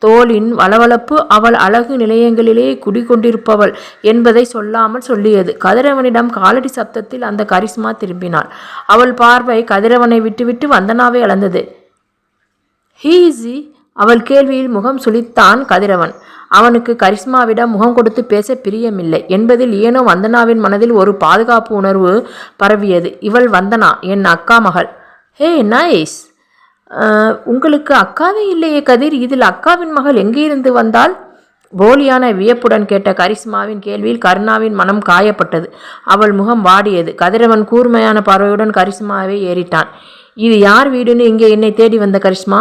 தோளின் வளவளப்பு அவள் அழகு நிலையங்களிலே குடிகொண்டிருப்பவள் என்பதை சொல்லாமல் சொல்லியது. கதிரவனிடம் காலடி சப்தத்தில் அந்த கரிஷ்மா திரும்பினாள். அவள் பார்வை கதிரவனை விட்டுவிட்டு வந்தனாவை அளந்தது. ஹீஸி? அவள் கேள்வியில் முகம் சுளித்தான் கதிரவன். அவனுக்கு கரிஷ்மாவிடம் முகம் கொடுத்து பேச பிரியமில்லை என்பதில் ஏனோ வந்தனாவின் மனதில் ஒரு பாதுகாப்பு உணர்வு பரவியது. இவள் வந்தனா, என் அக்கா மகள். ஹே நைஸ். உங்களுக்கு அக்காவே இல்லையே கதிர், இதில் அக்காவின் மகள் எங்கே இருந்து வந்தாள்? போலியான வியப்புடன் கேட்ட கரிஷ்மாவின் கேள்வியில் கருணாவின் மனம் காயப்பட்டது. அவள் முகம் வாடியது. கதிரவன் கூர்மையான பார்வையுடன் கரிஷ்மாவை ஏறிட்டான். இது யார் வீடுன்னு இங்கே என்னை தேடி வந்த கரிஷ்மா?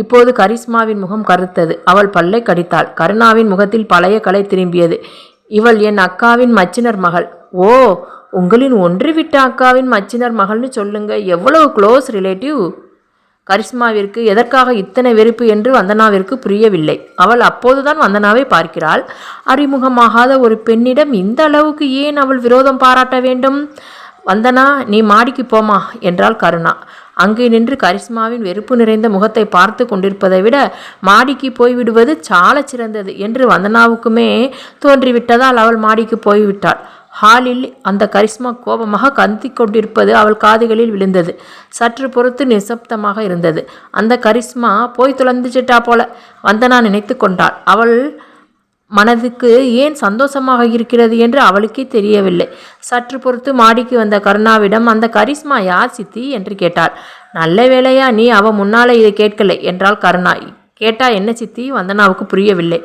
இப்போது கரிஷ்மாவின் முகம் கருத்தது. அவள் பல்லை கடித்தாள். கருணாவின் முகத்தில் பழைய கலை திரும்பியது. இவள் என் அக்காவின் மச்சினர் மகள். ஓ, உங்களின் ஒன்றுவிட்ட அக்காவின் மச்சினர் மகள்னு சொல்லுங்க. எவ்வளவு க்ளோஸ் ரிலேட்டிவ். கரிஷ்மாவிற்கு எதற்காக இத்தனை வெறுப்பு என்று வந்தனாவிற்கு புரியவில்லை. அவள் அப்போதுதான் வந்தனாவை பார்க்கிறாள். அறிமுகமாகாத ஒரு பெண்ணிடம் இந்த அளவுக்கு ஏன் அவள் விரோதம் பாராட்ட வேண்டும்? வந்தனா, நீ மாடிக்கு போமா என்றாள் கருணா. அங்கே நின்று கரிஷ்மாவின் வெறுப்பு நிறைந்த முகத்தை பார்த்து கொண்டிருப்பதை விட மாடிக்கு போய்விடுவது சால சிறந்தது என்று வந்தனாவுக்குமே தோன்றிவிட்டதால் அவள் மாடிக்கு போய்விட்டாள். ஹாலில் அந்த கரிஷ்மா கோபமாக கந்தி கொண்டிருப்பது அவள் காதுகளில் விழுந்தது. சற்று பொறுத்து நிசப்தமாக இருந்தது. அந்த கரிஷ்மா போய் துளந்துச்சிட்டா போல வந்தனா நினைத்து கொண்டாள். அவள் மனதுக்கு ஏன் சந்தோஷமாக இருக்கிறது என்று அவளுக்கே தெரியவில்லை. சற்று பொறுத்து மாடிக்கு வந்த கருணாவிடம் அந்த கரிஷ்மா யார் சித்தி என்று கேட்டாள். நல்ல வேளையா நீ அவ முன்னாலே இதை கேட்கலை என்றாள் கருணா. கேட்டா என்ன சித்தி? வந்தனாவுக்கு புரியவில்லை.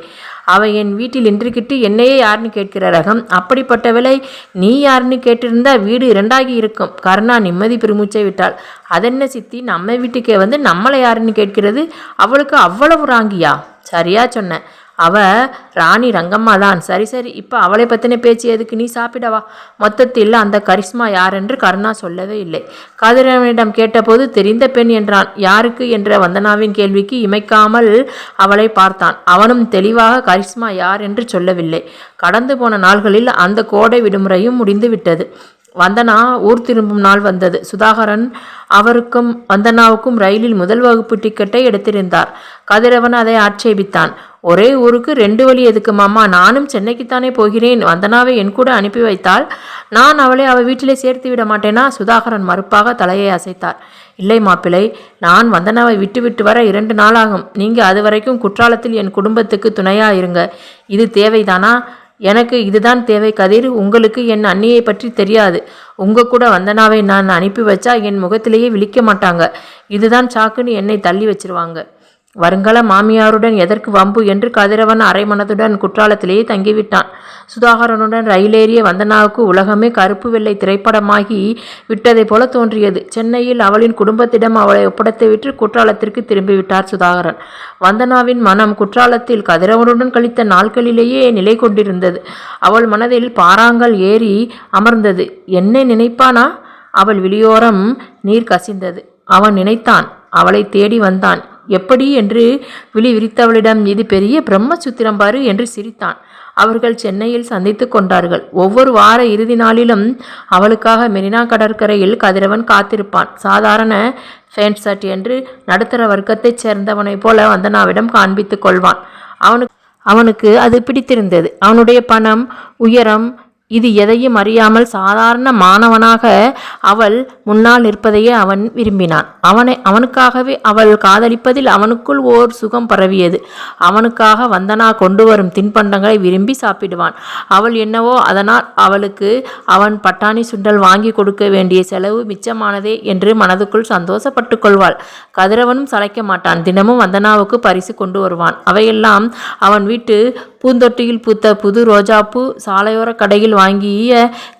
அவன் என் வீட்டில் இன்றுக்கிட்டு என்னையே யாருன்னு கேட்கிற ரகம். அப்படிப்பட்ட வேளை நீ யாருன்னு கேட்டிருந்தா வீடு இரண்டாகி இருக்கும். கருணா நிம்மதி பெருமூச்சை விட்டாள். அதென்ன சித்தி, நம்ம வீட்டுக்கே வந்து நம்மளை யாருன்னு கேட்கிறது? அவளுக்கு அவ்வளவு ராங்கியா? சரியா சொன்ன. அவ ராணி ரங்கம்மா தான். சரி சரி, இப்போ அவளை பற்றின பேச்சு எதுக்கு? நீ சாப்பிடவா. மொத்தத்தில் அந்த கரிஷ்மா யாரென்று கருணா சொல்லவே இல்லை. கதிரவனிடம் கேட்டபோது தெரிந்த பெண் என்றான். யாருக்கு என்ற வந்தனாவின் கேள்விக்கு இமைக்காமல் அவளை பார்த்தான். அவனும் தெளிவாக கரிஷ்மா யார் என்று சொல்லவில்லை. கடந்து போன நாள்களில் அந்த கோடை விடுமுறையும் முடிந்து விட்டது. வந்தனா ஊர் திரும்பும் நாள் வந்தது. சுதாகரன் அவருக்கும் வந்தனாவுக்கும் ரயிலில் முதல் வகுப்பு டிக்கெட்டை எடுத்திருந்தார். கதிரவன் அதை ஆட்சேபித்தான். ஒரே ஊருக்கு 2 வழி எதுக்கு மாமா? நானும் சென்னைக்குத்தானே போகிறேன். வந்தனாவை என் கூட அனுப்பி வைத்தால் நான் அவளை அவள் வீட்டிலே சேர்த்து விட மாட்டேனா? சுதாகரன் மறுப்பாக தலையை அசைத்தார். இல்லை மாப்பிள்ளை, நான் வந்தனாவை விட்டு வர 2 நாளாகும். நீங்கள் அது வரைக்கும் குற்றாலத்தில் என் குடும்பத்துக்கு துணையா இருங்க. இது தேவைதானா? எனக்கு இதுதான் தேவை கதிர். உங்களுக்கு என் அண்ணியை பற்றி தெரியாது. உங்க கூட வந்தனாவை நான் அனுப்பி வச்சா என் முகத்திலேயே விழிக்க மாட்டாங்க. இதுதான் சாக்குன்னு என்னை தள்ளி வச்சிருவாங்க. வருங்கால மாமியாருடன் எதற்கு வம்பு என்று கதிரவன் அரை மனதுடன் குற்றாலத்திலேயே தங்கிவிட்டான். சுதாகரனுடன் ரயிலேறிய வந்தனாவுக்கு உலகமே கருப்பு வெள்ளை திரைப்படமாகி விட்டதைப் போல தோன்றியது. சென்னையில் அவளின் குடும்பத்திடம் அவளை ஒப்படைத்துவிட்டு குற்றாலத்திற்கு திரும்பிவிட்டார் சுதாகரன். வந்தனாவின் மனம் குற்றாலத்தில் கதிரவனுடன் கழித்த நாட்களிலேயே நிலை கொண்டிருந்தது. அவள் மனதில் பாறாங்கல் ஏறி அமர்ந்தது. என்ன நினைப்பானா? அவள் விழியோரம் நீர் கசிந்தது. அவன் நினைத்தான். அவளை தேடி வந்தான். எப்படி என்று விழி விரித்தவளிடம் இது பெரிய பிரம்மசூத்திரம் பாரு என்று சிரித்தான். அவர்கள் சென்னையில் சந்தித்து கொண்டார்கள். ஒவ்வொரு வார இறுதி நாளிலும் அவளுக்காக மெரினா கடற்கரையில் கதிரவன் காத்திருப்பான். சாதாரண ஃபேண்ட் ஷர்ட் என்று நடுத்தர வர்க்கத்தைச் சேர்ந்தவனைப் போல வந்தனாவிடம் காண்பித்து கொள்வான். அவனுக்கு அது பிடித்திருந்தது. அவனுடைய பணம், உயரம், இது எதையும் அறியாமல் சாதாரண மாணவனாக அவள் முன்னால் நிற்பதையே அவன் விரும்பினான். அவனுக்காகவே அவள் காதலிப்பதில் அவனுக்குள் ஓர் சுகம் பரவியது. அவனுக்காக வந்தனா கொண்டு வரும் தின்பண்டங்களை விரும்பி சாப்பிடுவான். அவள் என்னவோ அதனால் அவளுக்கு அவன் பட்டாணி சுண்டல் வாங்கி கொடுக்க வேண்டிய செலவு மிச்சமானதே என்று மனதுக்குள் சந்தோஷப்பட்டு கொள்வாள். கதிரவனும் சளைக்க மாட்டான். தினமும் வந்தனாவுக்கு பரிசு கொண்டு வருவான். அவையெல்லாம் அவன் வீட்டு பூந்தொட்டியில் பூத்த புது ரோஜாப்பூ, சாலையோர கடையில் வாங்கிய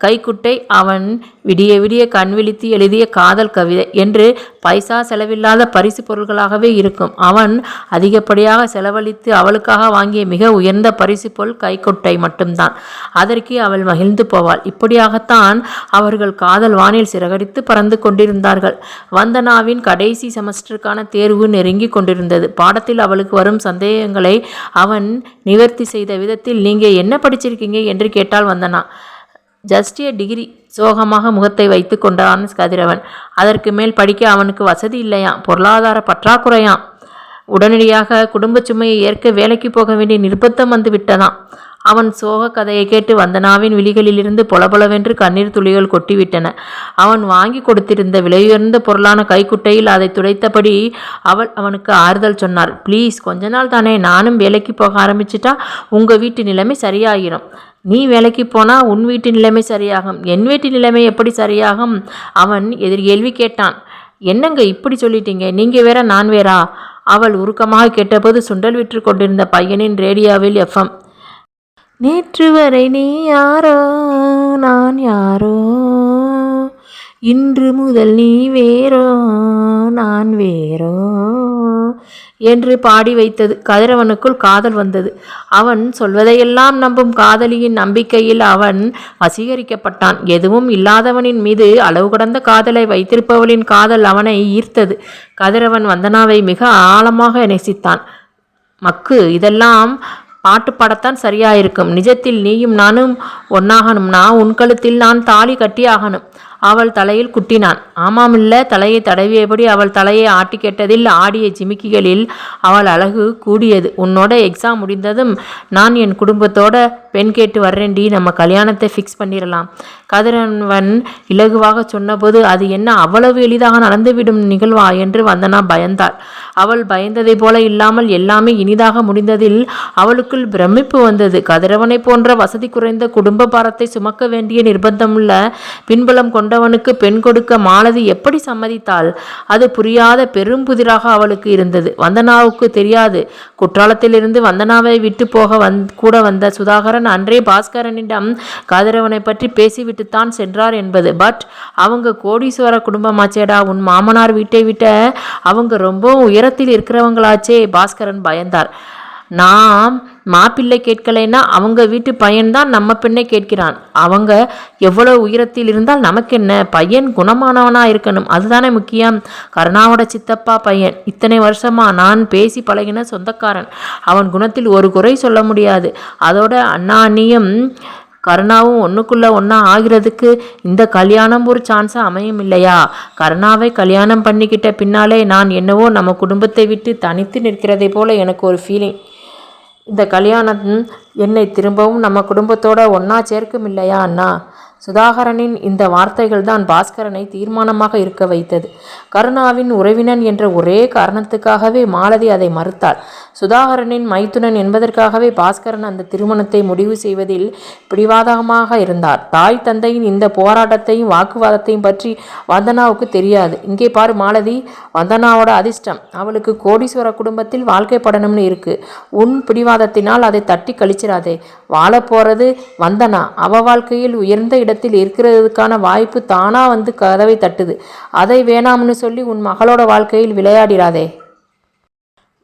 கைக்குட்டை, அவன் விடிய விடிய கண் விழித்து எழுதிய காதல் கவிதை என்று பைசா செலவில்லாத பரிசு பொருள்களாகவே இருக்கும். அவன் அதிகப்படியாக செலவழித்து அவளுக்காக வாங்கிய மிக உயர்ந்த பரிசு பொருள் கைக்குட்டை மட்டும்தான். அதற்கு அவள் மகிழ்ந்து போவாள். இப்படியாகத்தான் அவர்கள் காதல் வானில் சிறகடித்து பறந்து கொண்டிருந்தார்கள். வந்தனாவின் கடைசி செமஸ்டருக்கான தேர்வு நெருங்கி கொண்டிருந்தது. பாடத்தில் அவளுக்கு வரும் சந்தேகங்களை அவன் நிவர்த்தி செய்த விதத்தில், நீங்க என்ன படிச்சிருக்கீங்க என்று கேட்டால் வந்தனா. Just A degree. சோகமாக முகத்தை வைத்து கொண்டான் கதிரவன். அதற்கு மேல் படிக்க அவனுக்கு வசதி இல்லையாம். பொருளாதார பற்றாக்குறையாம். உடனடியாக குடும்ப சுமையை ஏற்க வேலைக்கு போக வேண்டிய நிர்பந்தம் வந்து விட்டதாம். அவன் சோக கதையை கேட்டு வந்தனாவின் விழிகளிலிருந்து பொலபொலவென்று கண்ணீர் துளிகள் கொட்டிவிட்டன. அவன் வாங்கி கொடுத்திருந்த விலையுயர்ந்த பொருளான கைக்குட்டையில் அதை துடைத்தபடி அவனுக்கு ஆறுதல் சொன்னார். ப்ளீஸ், கொஞ்ச நாள் தானே, நானும் வேலைக்கு போக ஆரம்பிச்சிட்டா உங்கள் வீட்டு நிலைமை சரியாகிரும். நீ வேலைக்கு போனால் உன் வீட்டு நிலைமை சரியாகும். என் வீட்டு நிலைமை எப்படி சரியாகும்? அவன் எதிர்கேள்வி கேட்டான். என்னங்க இப்படி சொல்லிட்டீங்க? நீங்கள் வேற நான் வேறா? அவள் உருக்கமாக கேட்டபோது சுண்டல் விற்று கொண்டிருந்த பையனின் ரேடியோவில் எஃப்எம். நேற்று வரை நீ யாரோ நான் யாரோ, இன்று முதல் நீ வேறோ நான் வேறோ என்று பாடி வைத்தது. கதிரவனுக்குள் காதல் வந்தது. அவன் சொல்வதையெல்லாம் நம்பும் காதலியின் நம்பிக்கையில் அவன் வசீகரிக்கப்பட்டான். எதுவும் இல்லாதவனின் மீது அளவு கடந்த காதலை வைத்திருப்பவளின் காதல் அவனை ஈர்த்தது. கதிரவன் வந்தனாவை மிக ஆழமாக நேசித்தான். மக்கு, இதெல்லாம் பாட்டு பாடத்தான் சரியாயிருக்கும். நிஜத்தில் நீயும் நானும் ஒன்னாகணும்னா உன் கழுத்தில் நான் தாலி கட்டியாகணும். அவள் தலையில் குட்டினான். ஆமாமில்ல. தலையை தடவியபடி அவள் தலையை ஆட்டி கேட்டதில் ஆடிய ஜிமிக்கிகளில் அவள் அழகு கூடியது. உன்னோட எக்ஸாம் முடிந்ததும் நான் என் குடும்பத்தோட பெண் கேட்டு வர்றேன்டி, நம்ம கல்யாணத்தை ஃபிக்ஸ் பண்ணிடலாம். கதிரவன் இலகுவாக சொன்னபோது அது என்ன அவ்வளவு எளிதாக நடந்துவிடும் நிகழ்வா என்று வந்தனா பயந்தாள். அவள் பயந்ததை போல இல்லாமல் எல்லாமே இனிதாக முடிந்ததில் அவளுக்குள் பிரமிப்பு வந்தது. கதிரவனை போன்ற வசதி குறைந்த குடும்ப பாரத்தை சுமக்க வேண்டிய நிர்பந்தமுள்ள பின்புலம் கொண்டவனுக்கு பெண் கொடுக்க மாலதி எப்படி சம்மதித்தாள்? அது புரியாத பெரும் புதிராக அவளுக்கு இருந்தது. வந்தனாவுக்கு தெரியாது. குற்றாலத்திலிருந்து வந்தனாவை விட்டு போக கூட வந்த சுதாகரன் அன்றே பாஸ்கரனிடம் கதிரவனை பற்றி பேசிவிட்டுத்தான் சென்றார் என்பது. பட் அவங்க கோடீஸ்வர குடும்பமாச்சேடா. உன் மாமனார் வீட்டை விட்ட அவங்க ரொம்ப உயரத்தில் இருக்கிறவங்களாச்சே. பாஸ்கரன் பயந்தார். நாம் மாப்பிள்ளை கேட்கலைன்னா அவங்க வீட்டு பையன்தான் நம்ம பெண்ணை கேட்கிறான். அவங்க எவ்வளவு உயரத்தில் இருந்தால் நமக்கு என்ன? பையன் குணமானவனா இருக்கணும், அதுதானே முக்கியம். கருணாவோட சித்தப்பா பையன். இத்தனை வருஷமா நான் பேசி பழகின சொந்தக்காரன். அவன் குணத்தில் ஒரு குறை சொல்ல முடியாது. அதோட அண்ணா அண்ணியும் கருணாவும் ஒன்றுக்குள்ளே ஒன்றா ஆகிறதுக்கு இந்த கல்யாணம் ஒரு சான்ஸாக அமையும் இல்லையா? கருணாவை கல்யாணம் பண்ணிக்கிட்ட பின்னாலே நான் என்னவோ நம்ம குடும்பத்தை விட்டு தனித்து நிற்கிறதை போல எனக்கு ஒரு ஃபீலிங். இந்த கல்யாணம் என்னை திரும்பவும் நம்ம குடும்பத்தோட ஒன்றா சேர்க்கும் இல்லையா அண்ணா? சுதாகரனின் இந்த வார்த்தைகள் தான் பாஸ்கரனை தீர்மானமாக இருக்க வைத்தது. கருணாவின் உறவினன் என்ற ஒரே காரணத்துக்காகவே மாலதி அதை மறுத்தாள். சுதாகரனின் மைத்துனன் என்பதற்காகவே பாஸ்கரன் அந்த திருமணத்தை முடிவு செய்வதில் பிடிவாதமாக இருந்தார். தாய் தந்தையின் இந்த போராட்டத்தையும் வாக்குவாதத்தையும் பற்றி வந்தனாவுக்கு தெரியாது. இங்கே பாரு மாலதி, வந்தனாவோட அதிர்ஷ்டம், அவளுக்கு கோடீஸ்வர குடும்பத்தில் வாழ்க்கை படணும்னு இருக்கு. உன் பிடிவாதத்தினால் அதை தட்டி கழிச்சிடாதே. வாழப்போறது வந்தனா, அவ வாழ்க்கையில் உயர்ந்த இடத்தில் இருக்கிறதுக்கான வாய்ப்பு தானா வந்து கதவை தட்டுது. அதை வேணாம்னு சொல்லி உன் மகளோட வாழ்க்கையில் விளையாடிடாதே.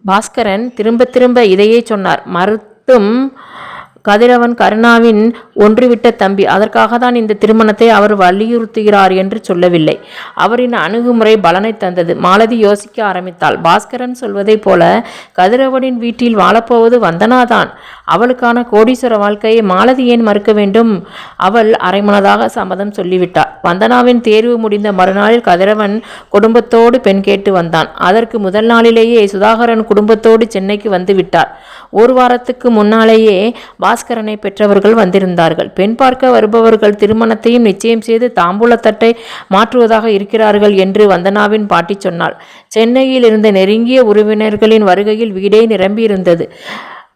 பாஸ்கரன் திரும்ப திரும்ப இதையே சொன்னார். மறுத்தும் கதிரவன் கருணாவின் ஒன்றுவிட்ட தம்பி, அதற்காக தான் இந்த திருமணத்தை அவர் வலியுறுத்துகிறார் என்று சொல்லவில்லை. அவரின் அணுகுமுறை பலனை தந்தது. மாலதி யோசிக்க ஆரம்பித்தாள். பாஸ்கரன் சொல்வதைப் போல கதிரவனின் வீட்டில் வாழப்போவது வந்தனாதான். அவளுக்கான கோடீஸ்வர வாழ்க்கையை மாலதி ஏன் மறுக்க வேண்டும்? அவள் அரைமனதாக சம்மதம் சொல்லிவிட்டாள். வந்தனாவின் தேர்வு முடிந்த மறுநாளில் கதிரவன் குடும்பத்தோடு பெண் கேட்டு வந்தான். அதற்கு முதல் நாளிலேயே சுதாகரன் குடும்பத்தோடு சென்னைக்கு வந்து விட்டார். ஒரு வாரத்துக்கு முன்னாலேயே பாஸ்கரனை பெற்றவர்கள் வந்திருந்தார்கள். பெண் பார்க்க வருபவர்கள் திருமணத்தையும் நிச்சயம் செய்து தாம்பூலத்தட்டை மாற்றுவதாக இருக்கிறார்கள் என்று வந்தனாவின் பாட்டி சொன்னாள். சென்னையில் இருந்த நெருங்கிய உறவினர்களின் வருகையில் வீடே நிரம்பியிருந்தது.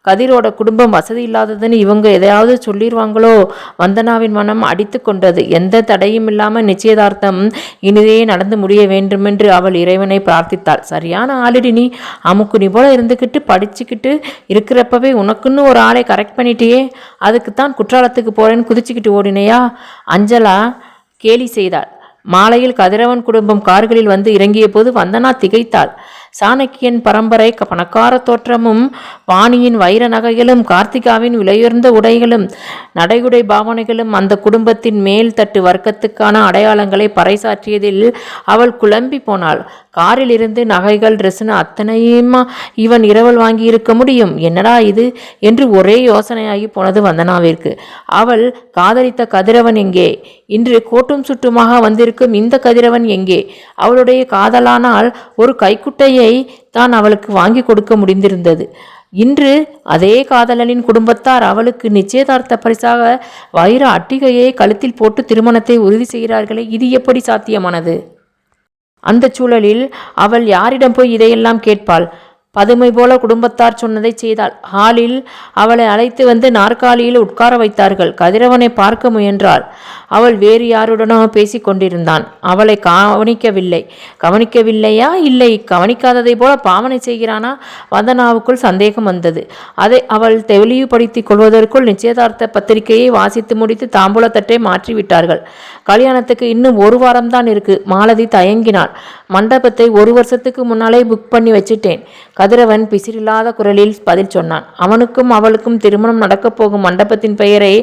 கதிரோட குடும்பம் வசதி இல்லாததுன்னு இவங்க எதையாவது சொல்லிடுவாங்களோ? வந்தனாவின் மனம் அடித்து கொண்டது. எந்த தடையும் இல்லாமல் நிச்சயதார்த்தம் இனிதே நடந்து முடிய வேண்டுமென்று அவள் இறைவனை பிரார்த்தித்தாள். சரியான ஆளிடி நீ, அமுக்குனி போல இருந்துக்கிட்டு படிச்சுக்கிட்டு இருக்கிறப்பவே உனக்குன்னு ஒரு ஆளை கரெக்ட் பண்ணிட்டியே, அதுக்குத்தான் குற்றாலத்துக்கு போறேன்னு குதிச்சுக்கிட்டு ஓடினையா? அஞ்சலா கேலி செய்தாள். மாலையில் கதிரவன் குடும்பம் கார்களில் வந்து இறங்கிய போது வந்தனா திகைத்தாள். சாணக்கியன் பரம்பரை பணக்கார தோற்றமும் வாணியின் வைர நகைகளும் கார்த்திகாவின் விலையுயர்ந்த உடைகளும் நடையுடை பாவனைகளும் அந்த குடும்பத்தின் மேல் தட்டு வர்க்கத்துக்கான அடையாளங்களை பறைசாற்றியதில் அவள் குழம்பி போனாள். காரில் இருந்து நகைகள், ட்ரெஸ்ஸுன்னு அத்தனையுமா இவன் இரவல் வாங்கி இருக்க முடியும்? என்னடா இது என்று ஒரே யோசனையாகி போனது வந்தனாவிற்கு. அவள் காதலித்த கதிரவன் எங்கே? இன்று கோட்டும் சுட்டுமாக வந்திருக்கும் இந்த கதிரவன் எங்கே? அவளுடைய காதலானால் ஒரு கைக்குட்டையை தான் அவளுக்கு வாங்கி கொடுக்க முடிந்திருந்தது. இன்று அதே காதலனின் குடும்பத்தார் அவளுக்கு நிச்சயதார்த்த பரிசாக வைர அட்டிகையை கழுத்தில் போட்டு திருமணத்தை உறுதி செய்கிறார்களே, இது எப்படி சாத்தியமானது? அந்த சூழலில் அவள் யாரிடம் போய் இதையெல்லாம் கேட்பாள்? பதுமை போல குடும்பத்தார் சொன்னதை செய்தாள். ஹாலில் அவளை அழைத்து வந்து நாற்காலியில் உட்கார வைத்தார்கள். கதிரவனை பார்க்க முயன்றாள். அவள் வேறு யாருடனோ பேசி கொண்டிருந்தான். அவளை கவனிக்கவில்லையா இல்லை கவனிக்காததை போல பாவனை செய்கிறானா? வந்தனாவுக்குள் சந்தேகம் வந்தது. அதை அவள் தெளிவுபடுத்திக் கொள்வதற்குள் நிச்சயதார்த்த பத்திரிகையை வாசித்து முடித்து தாம்பூலத்தட்டை மாற்றிவிட்டார்கள். கல்யாணத்துக்கு இன்னும் ஒரு வாரம்தான் இருக்கு. மாலதி தயங்கினாள். மண்டபத்தை 1 வருஷத்துக்கு முன்னாலே புக் பண்ணி வச்சுட்டேன். கதிரவன் பிசிறில்லாத குரலில் பதில் சொன்னான். அவனுக்கும் அவளுக்கும் திருமணம் நடக்கப் போகும் மண்டபத்தின் பெயரை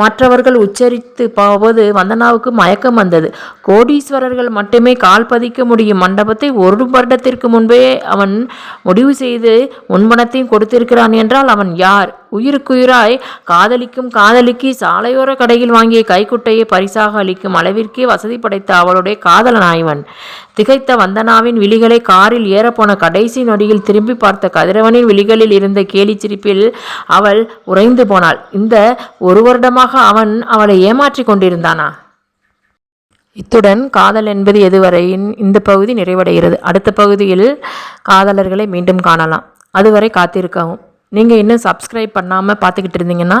மற்றவர்கள் உச்சரித்து போது வந்தனாவுக்கு மயக்கம் வந்தது. கோடீஸ்வரர்கள் மட்டுமே கால் பதிக்க முடியும் மண்டபத்தை 1 வருடத்திற்கு முன்பே அவன் முடிவு செய்து முன்பணத்தையும் கொடுத்திருக்கிறான் என்றால் அவன் யார்? உயிருக்குயிராய் காதலிக்கும் காதலிக்கு சாலையோர கடையில் வாங்கிய கைக்குட்டையை பரிசாக அளிக்கும் அளவிற்கே வசதி படைத்த அவளுடைய காதலனாய்வன். திகைத்த வந்தனாவின் விழிகளை காரில் ஏறப்போன கடைசி நொடியில் திரும்பி பார்த்த கதிரவனின் விழிகளில் இருந்த கேலி சிரிப்பில் அவள் உறைந்து போனாள். இந்த 1 வருடமாக அவன் அவளை ஏமாற்றி கொண்டிருந்தானா? இத்துடன் காதல் என்பது எதுவரையின் இந்த பகுதி நிறைவடைகிறது. அடுத்த பகுதியில் காதலர்களை மீண்டும் காணலாம். அதுவரை காத்திருக்கவும். நீங்கள் இன்னும் சப்ஸ்கிரைப் பண்ணாமல் பார்த்துக்கிட்டு இருந்தீங்கன்னா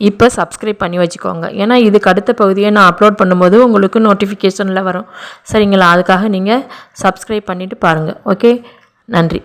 இப்போ சப்ஸ்கிரைப் பண்ணி வச்சுக்கோங்க. ஏன்னா இதுக்கு அடுத்த பகுதியை நான் அப்லோட் பண்ணும்போது உங்களுக்கு நோட்டிஃபிகேஷனில் வரும். சரிங்களா? அதுக்காக நீங்கள் சப்ஸ்கிரைப் பண்ணிவிட்டு பாருங்கள். ஓகே, நன்றி.